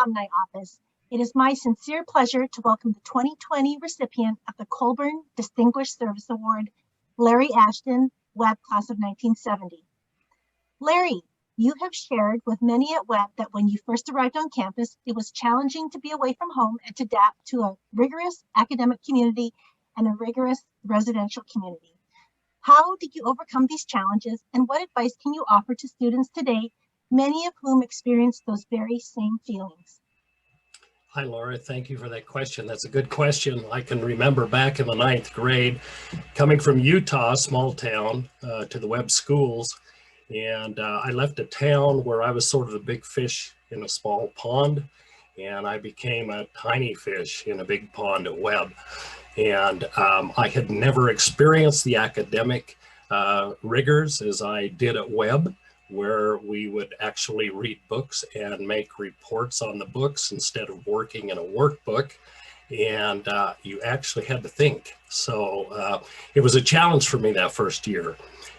Alumni Office, it is my sincere pleasure to welcome the 2020 recipient of the Colborn Distinguished Service Award, Larry Ashton, Webb Class of 1970. Larry, you have shared with many at Webb that when you first arrived on campus, it was challenging to be away from home and to adapt to a rigorous academic community and a rigorous residential community. How did you overcome these challenges, and what advice can you offer to students today, many of whom experienced those very same feelings? Hi, Laura. Thank you for that question. That's a good question. I can remember back in the 9th grade, coming from Utah, small town, to the Webb Schools. And I left a town where I was sort of the big fish in a small pond, and I became a tiny fish in a big pond at Webb. And I had never experienced the academic rigors as I did at Webb, where we would actually read books and make reports on the books instead of working in a workbook. And you actually had to think. So it was a challenge for me that first year.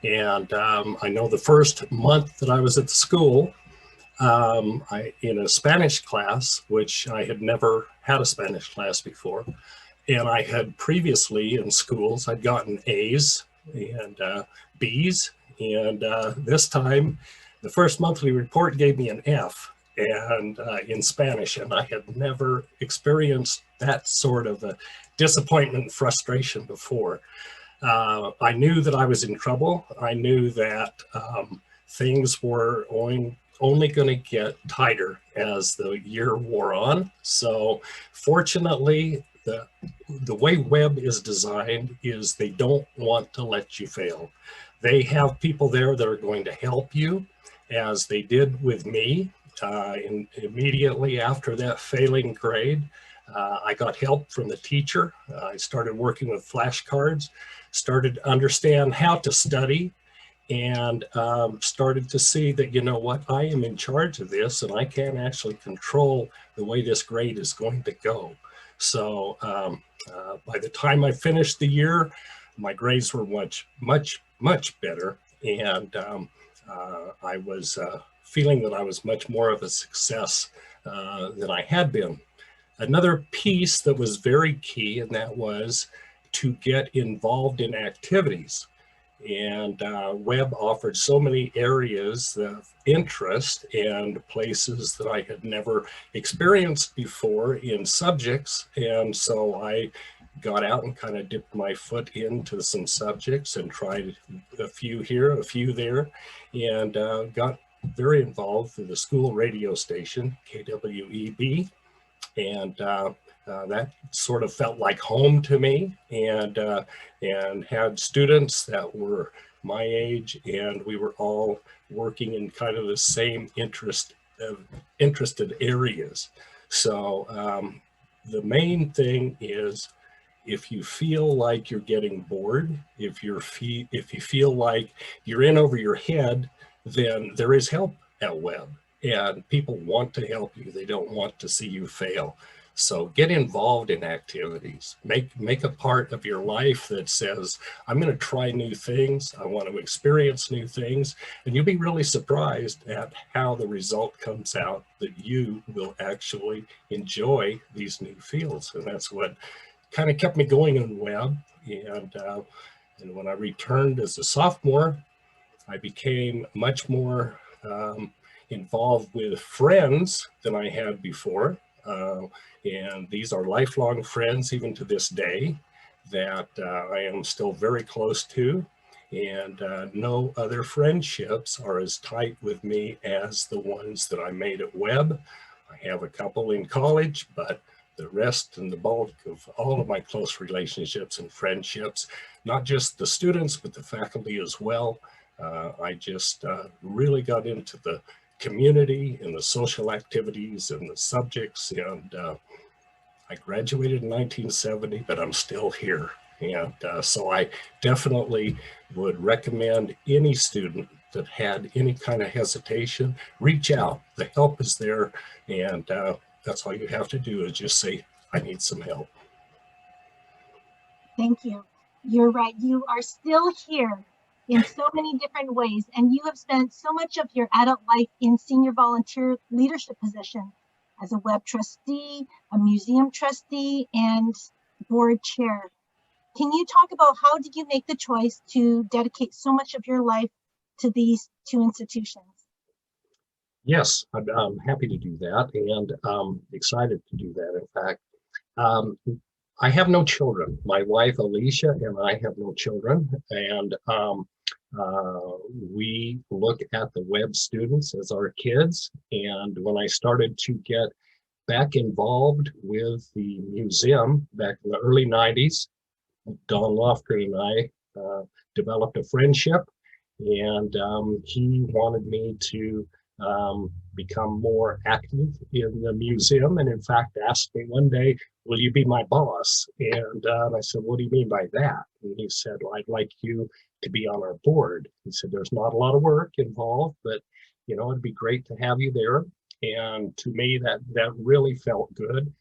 And I know the first month that I was at the school, in a Spanish class, which I had never had a Spanish class before, and I had previously in schools, I'd gotten A's and B's, and this time, the first monthly report gave me an F and in Spanish, and I had never experienced that sort of a disappointment and frustration before. I knew that I was in trouble. I knew that things were only going to get tighter as the year wore on. So fortunately, the way Webb is designed is they don't want to let you fail. They have people there that are going to help you, as they did with me. Immediately after that failing grade, I got help from the teacher. I started working with flashcards, started to understand how to study, and started to see that, you know what, I am in charge of this and I can actually control the way this grade is going to go. So by the time I finished the year, my grades were much better. And I was feeling that I was much more of a success than I had been. Another piece that was very key, and that was to get involved in activities. And Webb offered so many areas of interest and places that I had never experienced before in subjects. And so I got out and kind of dipped my foot into some subjects and tried a few here, a few there, and got very involved with the school radio station, KWEB. And that sort of felt like home to me, and had students that were my age, and we were all working in kind of the same interested areas. So the main thing is, if you feel like you're getting bored, if you feel like you're in over your head, then there is help at Webb, and people want to help you. They don't want to see you fail. So get involved in activities. Make a part of your life that says, I'm going to try new things. I want to experience new things. And you'll be really surprised at how the result comes out, that you will actually enjoy these new fields. And that's what kind of kept me going in Webb. And when I returned as a sophomore, I became much more involved with friends than I had before. And these are lifelong friends, even to this day, that I am still very close to. And no other friendships are as tight with me as the ones that I made at Webb. I have a couple in college, but the rest and the bulk of all of my close relationships and friendships, not just the students, but the faculty as well. I just really got into the community and the social activities and the subjects, and I graduated in 1970, but I'm still here. And so I definitely would recommend any student that had any kind of hesitation, reach out. The help is there, and that's all you have to do is just say, I need some help. Thank you. You're right. You are still here in so many different ways, and you have spent so much of your adult life in senior volunteer leadership position. as a Webb trustee, a museum trustee, and board chair. Can you talk about how did you make the choice to dedicate so much of your life to these two institutions? Yes, I'm happy to do that, and excited to do that, in fact. Um, I have no children. My wife, Alicia, and I have no children, and we look at the Webb students as our kids. And when I started to get back involved with the museum back in the early 90s, Don Lofgren and I developed a friendship, and he wanted me to become more active in the museum, and in fact asked me one day, will you be my boss? And I said, what do you mean by that? And he said, well, I'd like you to be on our board. He said, there's not a lot of work involved, but you know, it'd be great to have you there. And to me, that really felt good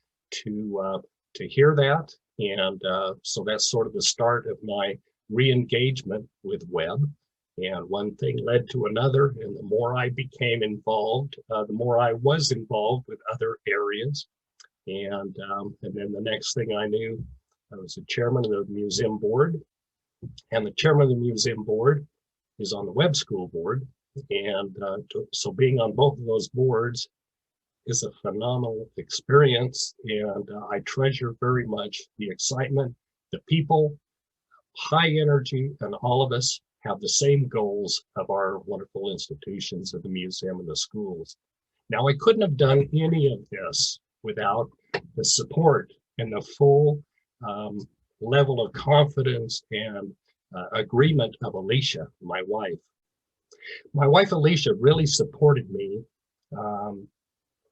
to hear that. And so that's sort of the start of my re-engagement with Webb. And one thing led to another, and the more I became involved, the more I was involved with other areas. And then the next thing I knew, I was the chairman of the museum board, and the chairman of the museum board is on the Webb School board. And so being on both of those boards is a phenomenal experience, and I treasure very much the excitement, the people, high energy, and all of us have the same goals of our wonderful institutions of the museum and the schools. Now, I couldn't have done any of this without the support and the full level of confidence and agreement of Alicia, my wife. My wife, Alicia, really supported me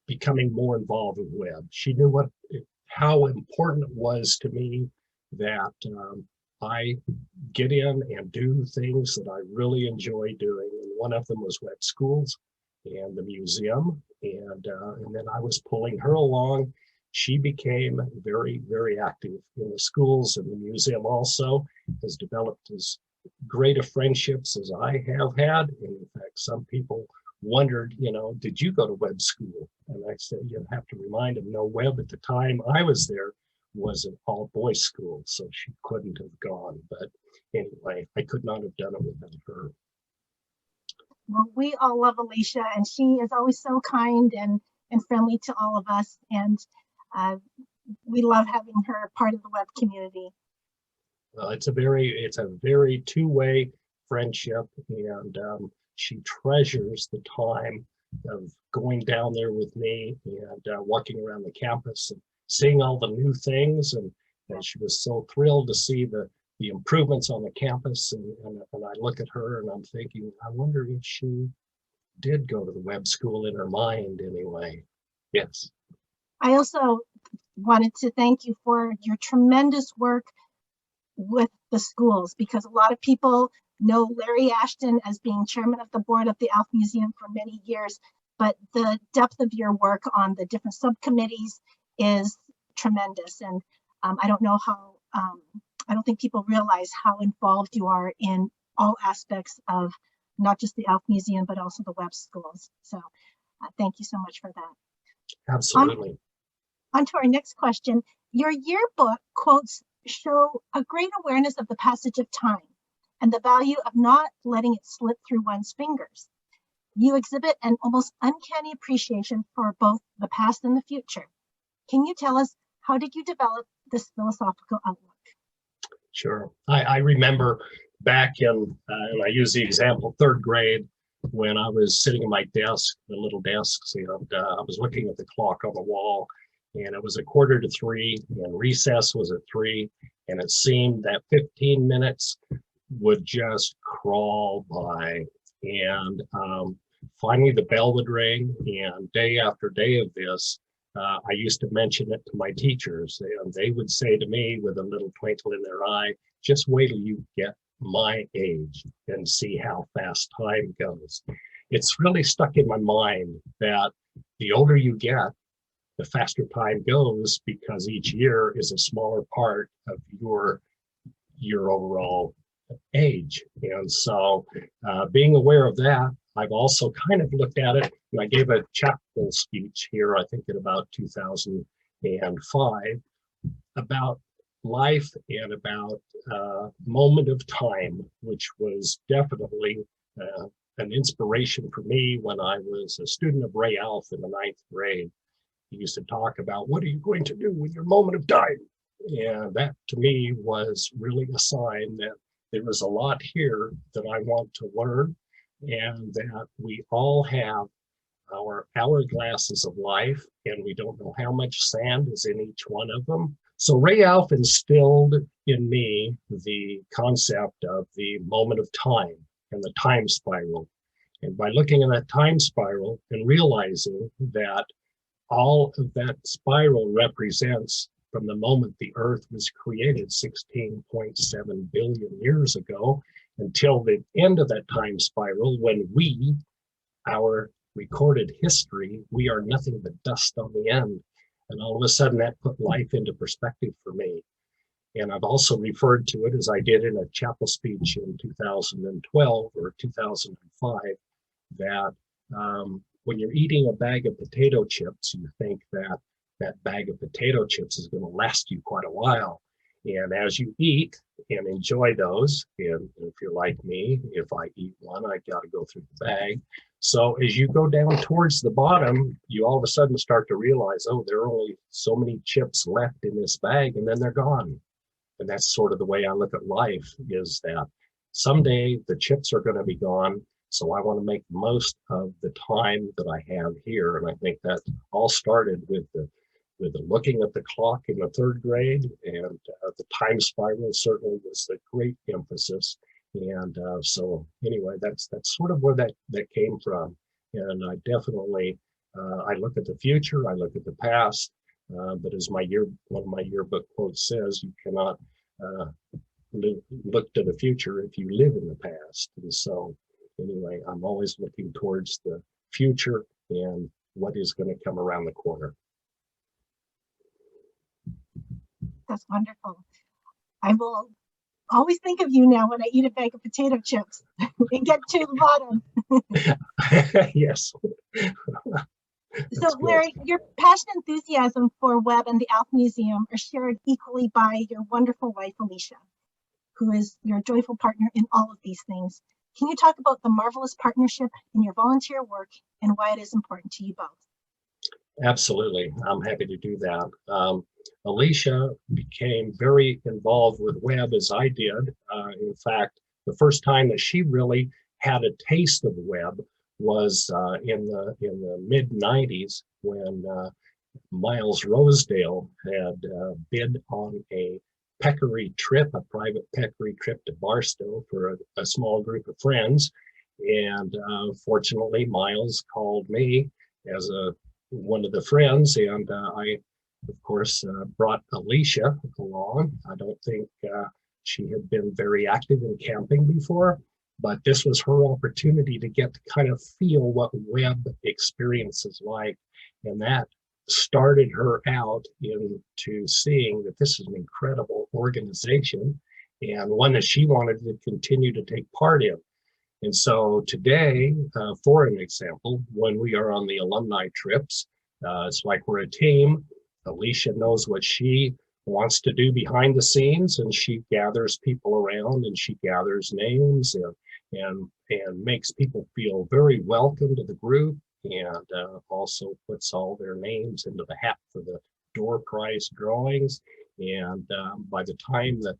becoming more involved with Webb. She knew how important it was to me that I get in and do things that I really enjoy doing. And one of them was Webb Schools and the museum. And then I was pulling her along. She became very, very active in the schools, and the museum also has developed as great of friendships as I have had. And in fact, some people wondered, you know, did you go to Webb School? And I said, you have to remind them, no, Webb at the time I was there was an all-boys school, so she couldn't have gone. But anyway, I could not have done it without her. Well, we all love Alicia, and she is always so kind and friendly to all of us. And we love having her part of the Webb community. Well, it's a very two-way friendship, and she treasures the time of going down there with me and walking around the campus and seeing all the new things. And she was so thrilled to see the improvements on the campus. And I look at her and I'm thinking, I wonder if she did go to the Webb School in her mind anyway. Yes. I also wanted to thank you for your tremendous work with the schools, because a lot of people know Larry Ashton as being chairman of the board of the Alf Museum for many years, but the depth of your work on the different subcommittees is tremendous. And I don't know how, I don't think people realize how involved you are in all aspects of not just the Alf Museum, but also the Webb Schools. So thank you so much for that. Absolutely. On to our next question. Your yearbook quotes show a great awareness of the passage of time and the value of not letting it slip through one's fingers. You exhibit an almost uncanny appreciation for both the past and the future. Can you tell us, how did you develop this philosophical outlook? Sure. I remember back in, and I use the example, third grade, when I was sitting at my desk, the little desks, you know, I was looking at the clock on the wall, and it was 2:45, and recess was at 3, and it seemed that 15 minutes would just crawl by. And finally the bell would ring, and day after day of this, I used to mention it to my teachers, and they would say to me with a little twinkle in their eye, just wait till you get my age and see how fast time goes. It's really stuck in my mind that the older you get, the faster time goes, because each year is a smaller part of your overall age. And so being aware of that, I've also kind of looked at it, and I gave a chapel speech here, I think in about 2005, about life and about moment of time, which was definitely an inspiration for me when I was a student of Ray Alf in the 9th grade. He used to talk about, what are you going to do with your moment of time? And that to me was really a sign that there was a lot here that I want to learn, and that we all have our hourglasses of life, and we don't know how much sand is in each one of them. So Ray Alf instilled in me the concept of the moment of time and the time spiral. And by looking at that time spiral and realizing that all of that spiral represents from the moment the Earth was created 16.7 billion years ago until the end of that time spiral, when we, our recorded history, we are nothing but dust on the end. And all of a sudden that put life into perspective for me. And I've also referred to it, as I did in a chapel speech in 2012 or 2005, that when you're eating a bag of potato chips, you think that that bag of potato chips is going to last you quite a while. And as you eat and enjoy those, and if you're like me, if I eat one, I got to go through the bag. So as you go down towards the bottom, you all of a sudden start to realize, oh, there are only so many chips left in this bag, and then they're gone. And that's sort of the way I look at life, is that someday the chips are going to be gone. So I want to make the most of the time that I have here. And I think that all started with the looking at the clock in the 3rd grade, and the time spiral certainly was the great emphasis. And so anyway, that's sort of where that came from. And I definitely, I look at the future, I look at the past, but as one of my yearbook quotes says, you cannot look to the future if you live in the past. And so anyway, I'm always looking towards the future and what is going to come around the corner. That's wonderful. I will always think of you now when I eat a bag of potato chips and get to the bottom. Yes. So Larry, your passion and enthusiasm for Webb and the Alf Museum are shared equally by your wonderful wife, Alicia, who is your joyful partner in all of these things. Can you talk about the marvelous partnership in your volunteer work and why it is important to you both? Absolutely. I'm happy to do that. Alicia became very involved with Webb as I did. In fact, the first time that she really had a taste of Webb was in the mid 90s, when Miles Rosedale had bid on a Peccary trip, a private Peccary trip to Barstow for a small group of friends. And fortunately, Miles called me as one of the friends, and I, of course, brought Alicia along. I don't think she had been very active in camping before, but this was her opportunity to get to kind of feel what Webb experience is like. And that started her out into seeing that this is an incredible organization and one that she wanted to continue to take part in. And so today, for an example, when we are on the alumni trips, it's like we're a team. Alicia knows what she wants to do behind the scenes, and she gathers people around, and she gathers names and makes people feel very welcome to the group, and also puts all their names into the hat for the door prize drawings. And by the time the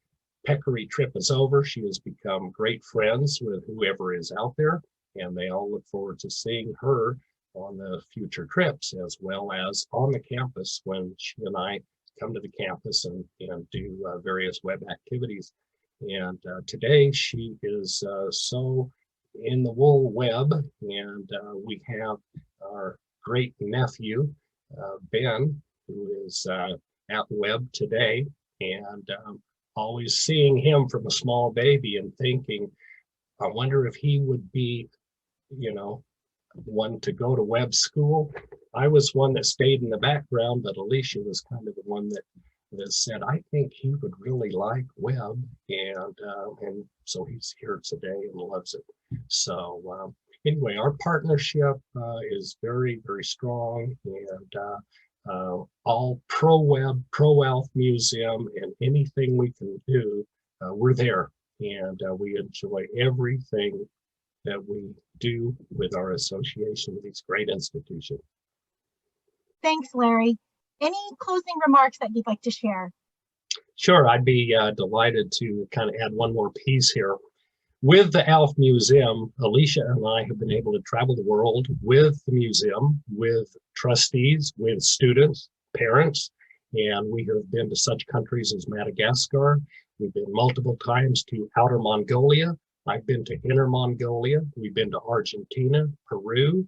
Peccary trip is over, she has become great friends with whoever is out there, and they all look forward to seeing her on the future trips, as well as on the campus when she and I come to the campus and do various Webb activities. And today she is so in the wool Webb, and we have our great nephew, Ben, who is at Webb today, and always seeing him from a small baby and thinking, I wonder if he would be, one to go to Webb School. I was one that stayed in the background, but Alicia was kind of the one that said, I think he would really like Webb, and so he's here today and loves it. So anyway, our partnership is very, very strong, and all pro-Webb, pro-Alf Museum, and anything we can do, we're there, and we enjoy everything that we do with our association with these great institutions. Thanks, Larry. Any closing remarks that you'd like to share? Sure, I'd be delighted to kind of add one more piece here. With the Alf Museum, Alicia and I have been able to travel the world with the museum, with trustees, with students, parents, and we have been to such countries as Madagascar. We've been multiple times to Outer Mongolia. I've been to Inner Mongolia. We've been to Argentina, Peru.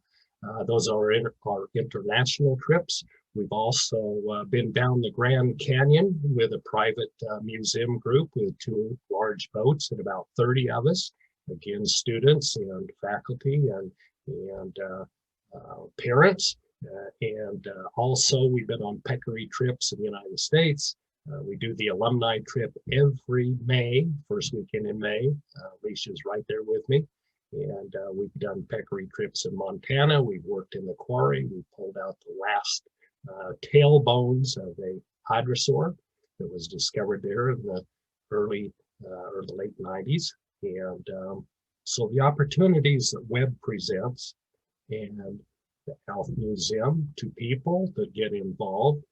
Those are our international trips. We've also been down the Grand Canyon with a private museum group with 2 large boats and about 30 of us, again, students and faculty and parents. Also, we've been on Peccary trips in the United States. We do the alumni trip every May, first weekend in May. Alicia's right there with me. And we've done Peccary trips in Montana. We've worked in the quarry. We pulled out the last tailbones of a hadrosaur that was discovered there in the early or the late 90s. And so the opportunities that Webb presents and the Alf Museum to people that get involved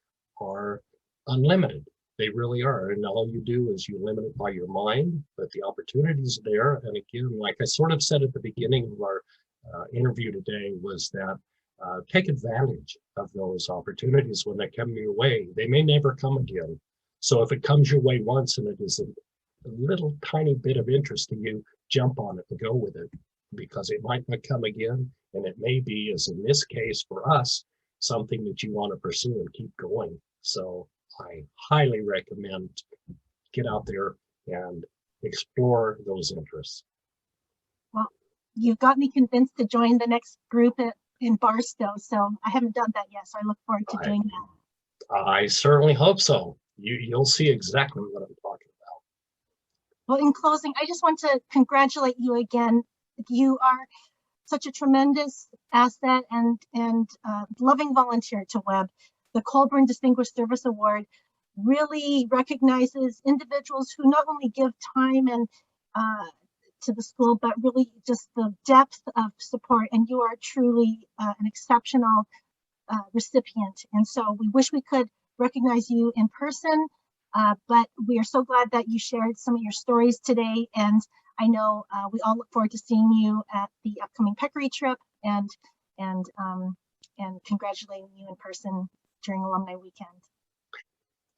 are unlimited. They really are. And all you do is you limit it by your mind, but the opportunities are there. And again, like I sort of said at the beginning of our interview today, was that take advantage of those opportunities when they come your way. They may never come again. So if it comes your way once and it is a little tiny bit of interest to you, jump on it and go with it, because it might not come again. And it may be, as in this case for us, something that you want to pursue and keep going. So I highly recommend get out there and explore those interests. Well, you've got me convinced to join the next group in Barstow, so I haven't done that yet, so I look forward to doing that. I certainly hope so. You'll see exactly what I'm talking about. Well, in closing, I just want to congratulate you again. You are such a tremendous asset and loving volunteer to Webb. The Colborn Distinguished Service Award really recognizes individuals who not only give time and to the school, but really just the depth of support. And you are truly an exceptional recipient. And so we wish we could recognize you in person, but we are so glad that you shared some of your stories today. And I know we all look forward to seeing you at the upcoming Peccary trip and congratulating you in person during Alumni Weekend.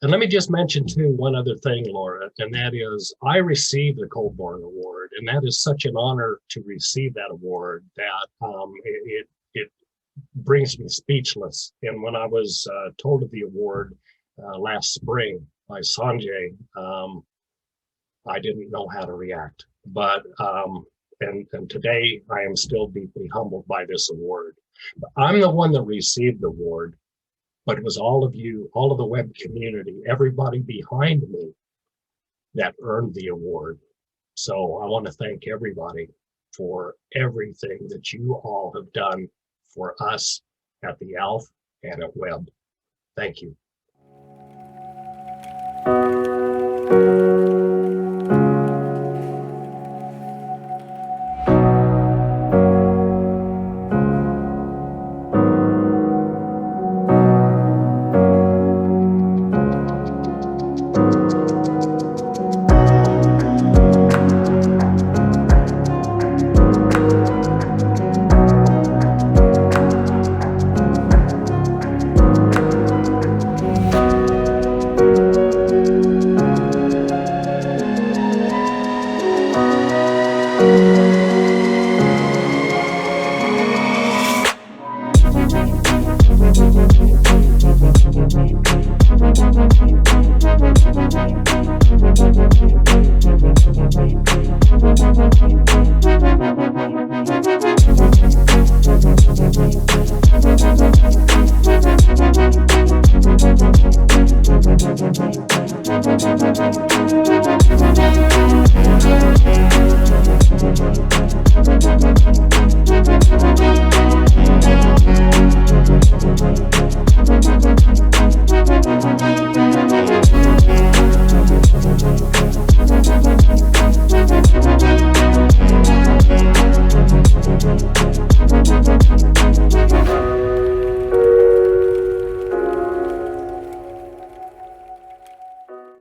And let me just mention too one other thing, Laura, and that is I received the Colborn Award, and that is such an honor to receive that award that it brings me speechless. And when I was told of the award last spring by Sanjay, I didn't know how to react. But and today I am still deeply humbled by this award. I'm the one that received the award, but it was all of you, all of the Webb community, everybody behind me that earned the award. So I want to thank everybody for everything that you all have done for us at the Alf and at Webb. Thank you.